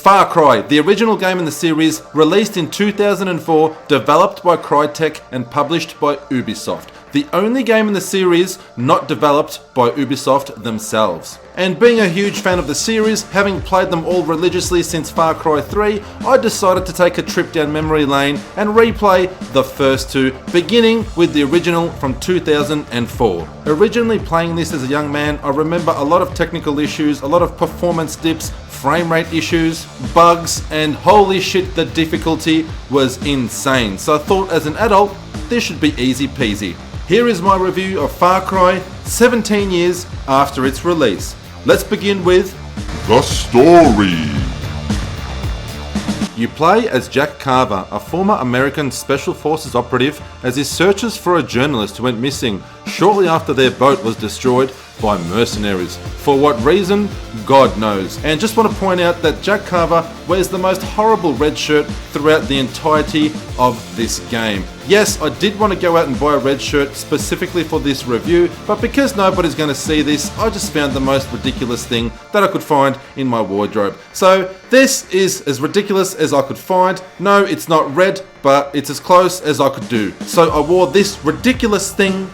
Far Cry, the original game in the series, released in 2004, developed by Crytek and published by Ubisoft. The only game in the series not developed by Ubisoft themselves. And being a huge fan of the series, having played them all religiously since Far Cry 3, I decided to take a trip down memory lane and replay the first two, beginning with the original from 2004. Originally playing this as a young man, I remember a lot of technical issues, a lot of performance dips, frame rate issues, bugs, and holy shit, the difficulty was insane. So I thought as an adult, this should be easy peasy. Here is my review of Far Cry 17 years after its release. Let's begin with the story. You play as Jack Carver, a former American Special Forces operative, as he searches for a journalist who went missing shortly after their boat was destroyed by mercenaries. For what reason, God knows. And just want to point out that Jack Carver wears the most horrible red shirt throughout the entirety of this game. Yes, I did want to go out and buy a red shirt specifically for this review, but because nobody's going to see this, I just found the most ridiculous thing that I could find in my wardrobe. So this is as ridiculous as I could find. No, it's not red, but it's as close as I could do. So I wore this ridiculous thing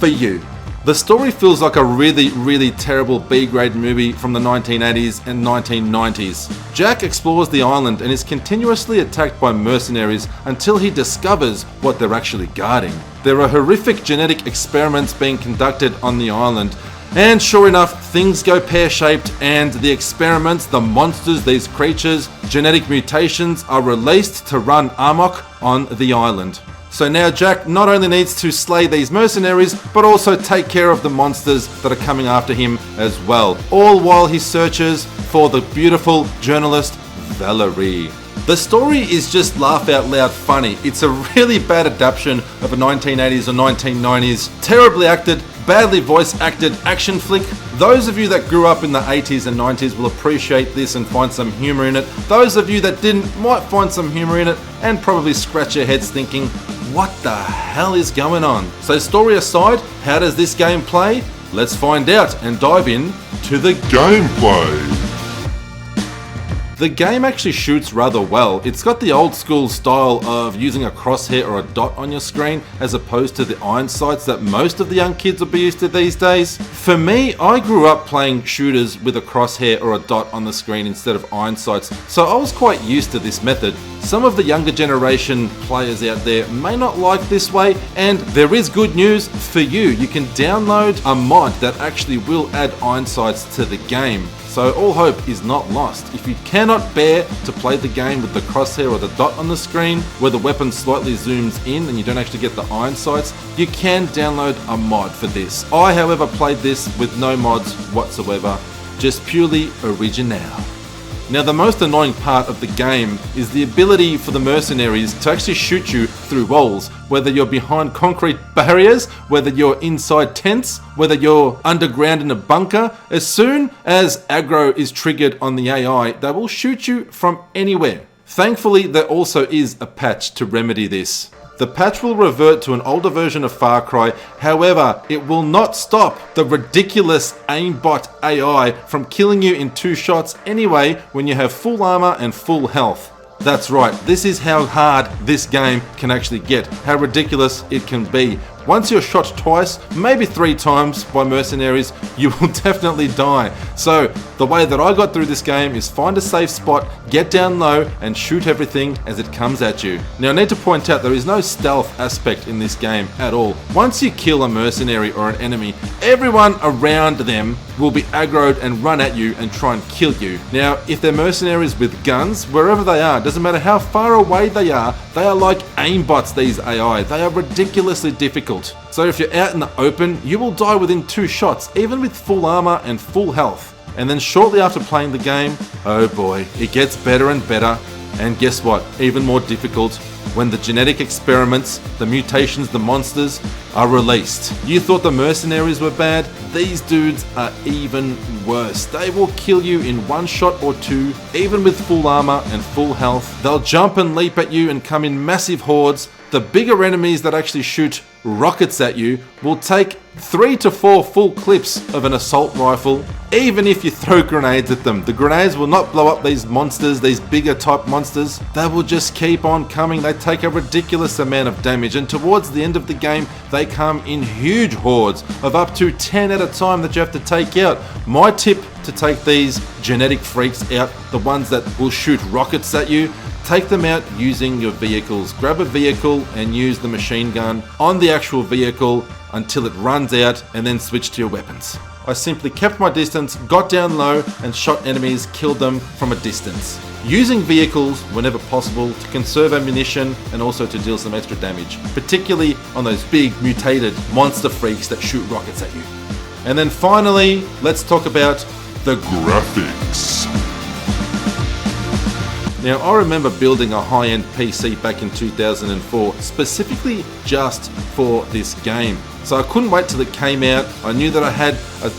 for you. The story feels like a really terrible B-grade movie from the 1980s and 1990s. Jack explores the island and is continuously attacked by mercenaries until he discovers what they're actually guarding. There are horrific genetic experiments being conducted on the island, and sure enough, things go pear-shaped, and the experiments, the monsters, these creatures, genetic mutations are released to run amok on the island. So now Jack not only needs to slay these mercenaries, but also take care of the monsters that are coming after him as well. All while he searches for the beautiful journalist Valerie. The story is just laugh out loud funny. It's a really bad adaptation of a 1980s or 1990s, terribly acted, badly voice acted action flick. Those of you that grew up in the 80s and 90s will appreciate this and find some humor in it. Those of you that didn't might find some humor in it and probably scratch your heads thinking, what the hell is going on? So story aside, how does this game play? Let's find out and dive in to the Gameplay. The game actually shoots rather well. It's got the old school style of using a crosshair or a dot on your screen as opposed to the iron sights that most of the young kids will be used to these days. For me, I grew up playing shooters with a crosshair or a dot on the screen instead of iron sights, so I was quite used to this method. Some of the younger generation players out there may not like this way, and there is good news for you. You can download a mod that actually will add iron sights to the game. So all hope is not lost. If you cannot bear to play the game with the crosshair or the dot on the screen, where the weapon slightly zooms in and you don't actually get the iron sights, you can download a mod for this. I, however, played this with no mods whatsoever, just purely original. Now, the most annoying part of the game is the ability for the mercenaries to actually shoot you through walls, whether you're behind concrete barriers, whether you're inside tents, whether you're underground in a bunker. As soon as aggro is triggered on the AI, they will shoot you from anywhere. Thankfully, there also is a patch to remedy this. The patch will revert to an older version of Far Cry, however, it will not stop the ridiculous aimbot AI from killing you in 2 shots anyway when you have full armor and full health. That's right, this is how hard this game can actually get, how ridiculous it can be. Once you're shot twice, maybe 3 times by mercenaries, you will definitely die. So the way that I got through this game is find a safe spot, get down low, and shoot everything as it comes at you. Now I need to point out there is no stealth aspect in this game at all. Once you kill a mercenary or an enemy, everyone around them will be aggroed and run at you and try and kill you. Now if they're mercenaries with guns, wherever they are, doesn't matter how far away they are like aimbots, these AI. They are ridiculously difficult. So if you're out in the open, you will die within 2 shots, even with full armor and full health. And then shortly after playing the game, oh boy, it gets better and better. And guess what? Even more difficult when the genetic experiments, the mutations, the monsters are released. You thought the mercenaries were bad? These dudes are even worse. They will kill you in 1 shot or 2, even with full armor and full health. They'll jump and leap at you and come in massive hordes. The bigger enemies that actually shoot rockets at you will take 3 to 4 full clips of an assault rifle Even if you throw grenades at them, the grenades will not blow up these monsters, these bigger type monsters. They will just keep on coming. They take a ridiculous amount of damage, and towards the end of the game, they come in huge hordes of up to 10 at a time that you have to take out. My tip to take these genetic freaks out, the ones that will shoot rockets at you, take them out using your vehicles. Grab a vehicle and use the machine gun on the actual vehicle until it runs out, and then switch to your weapons. I simply kept my distance, got down low and shot enemies, killed them from a distance. Using vehicles whenever possible to conserve ammunition and also to deal some extra damage, particularly on those big mutated monster freaks that shoot rockets at you. And then finally, let's talk about the Graphics. Now, I remember building a high-end PC back in 2004, specifically just for this game. So I couldn't wait till it came out. I knew that I had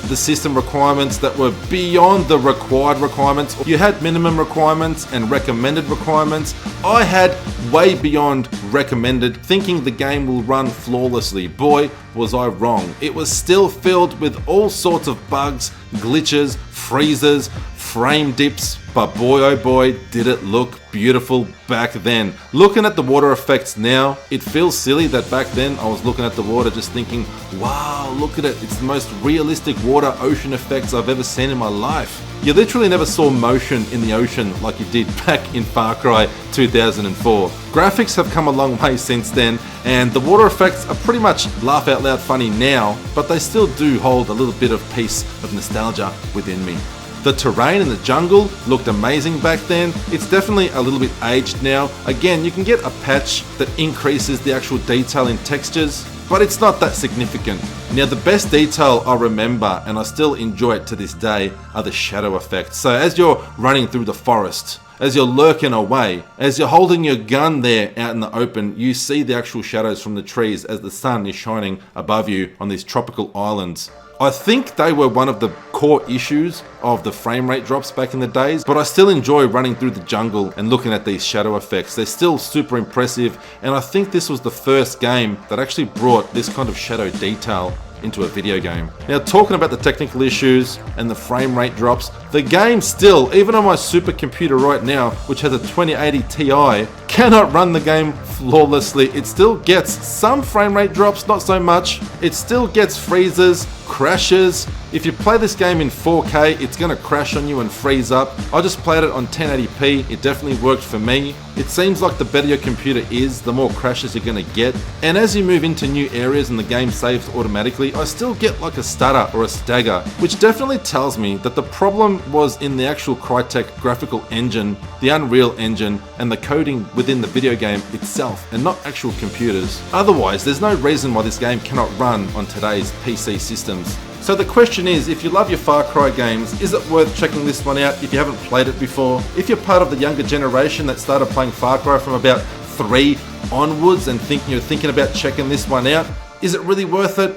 the system requirements that were beyond the required requirements. You had minimum requirements and recommended requirements. I had way beyond recommended, thinking the game will run flawlessly. Boy, was I wrong. It was still filled with all sorts of bugs, glitches, freezes, frame dips, but boy oh boy did it look beautiful back then. Looking at the water effects now, it feels silly that back then I was looking at the water just thinking, wow, look at it, it's the most realistic water ocean effects I've ever seen in my life. You literally never saw motion in the ocean like you did back in Far Cry 2004. Graphics have come a long way since then, and the water effects are pretty much laugh out loud funny now, but they still do hold a little bit of piece of nostalgia within me. The terrain in the jungle looked amazing back then. It's definitely a little bit aged now. Again, you can get a patch that increases the actual detail in textures, but it's not that significant. Now, the best detail I remember, and I still enjoy it to this day, are the shadow effects. So as you're running through the forest, as you're lurking away, as you're holding your gun there out in the open, you see the actual shadows from the trees as the sun is shining above you on these tropical islands. I think they were one of the core issues of the frame rate drops back in the days, but I still enjoy running through the jungle and looking at these shadow effects. They're still super impressive, and I think this was the first game that actually brought this kind of shadow detail into a video game. Now, talking about the technical issues and the frame rate drops, the game still, even on my supercomputer right now, which has a 2080 Ti, cannot run the game flawlessly. It still gets some frame rate drops, not so much. It still gets freezes, crashes. If you play this game in 4K, it's gonna crash on you and freeze up. I just played it on 1080p. It definitely worked for me. It seems like the better your computer is, the more crashes you're gonna get. And as you move into new areas and the game saves automatically, I still get like a stutter or a stagger, which definitely tells me that the problem was in the actual Crytek graphical engine, the Unreal Engine, and the coding within the video game itself, and not actual computers. Otherwise, there's no reason why this game cannot run on today's PC systems. So the question is, if you love your Far Cry games, is it worth checking this one out if you haven't played it before? If you're part of the younger generation that started playing Far Cry from about 3 onwards and you're thinking about checking this one out, is it really worth it?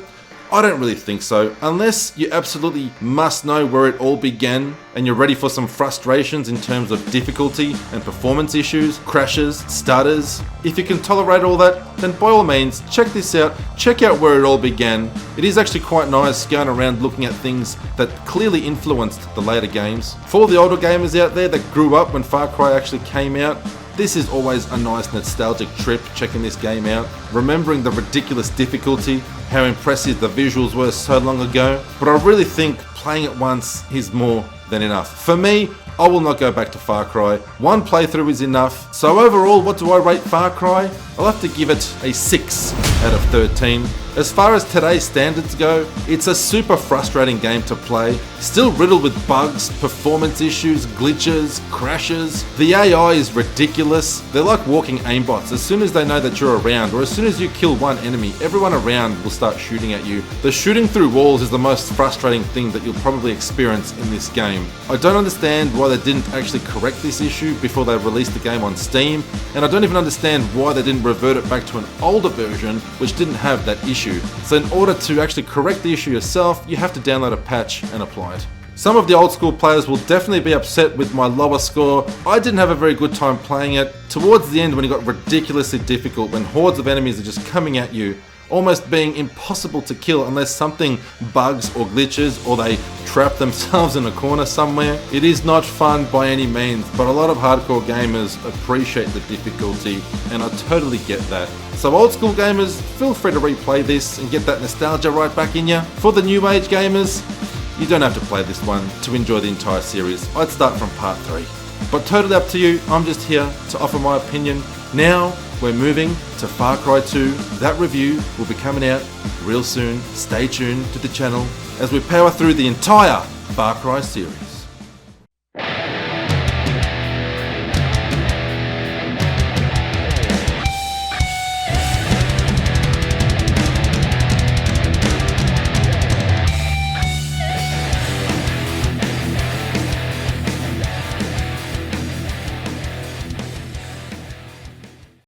I don't really think so, unless you absolutely must know where it all began and you're ready for some frustrations in terms of difficulty and performance issues, crashes, stutters. If you can tolerate all that, then by all means, check this out, check out where it all began. It is actually quite nice going around looking at things that clearly influenced the later games. For all the older gamers out there that grew up when Far Cry actually came out, this is always a nice nostalgic trip checking this game out, remembering the ridiculous difficulty, how impressive the visuals were so long ago, but I really think playing it once is more than enough. For me, I will not go back to Far Cry. One playthrough is enough. So overall, what do I rate Far Cry? I'll have to give it a 6 out of 13. As far as today's standards go, it's a super frustrating game to play, still riddled with bugs, performance issues, glitches, crashes. The AI is ridiculous. They're like walking aimbots. As soon as they know that you're around, or as soon as you kill one enemy, everyone around will start shooting at you. The shooting through walls is the most frustrating thing that you'll probably experience in this game. I don't understand why they didn't actually correct this issue before they released the game on Steam, and I don't even understand why they didn't revert it back to an older version which didn't have that issue. So in order to actually correct the issue yourself, you have to download a patch and apply it. Some of the old school players will definitely be upset with my lower score. I didn't have a very good time playing it. Towards the end, when it got ridiculously difficult, when hordes of enemies are just coming at you, almost being impossible to kill unless something bugs or glitches or they trap themselves in a corner somewhere. It is not fun by any means, but a lot of hardcore gamers appreciate the difficulty, and I totally get that. So old school gamers, feel free to replay this and get that nostalgia right back in you. For the new age gamers, you don't have to play this one to enjoy the entire series. I'd start from part 3. But totally up to you, I'm just here to offer my opinion. Now, we're moving to Far Cry 2. That review will be coming out real soon. Stay tuned to the channel as we power through the entire Far Cry series.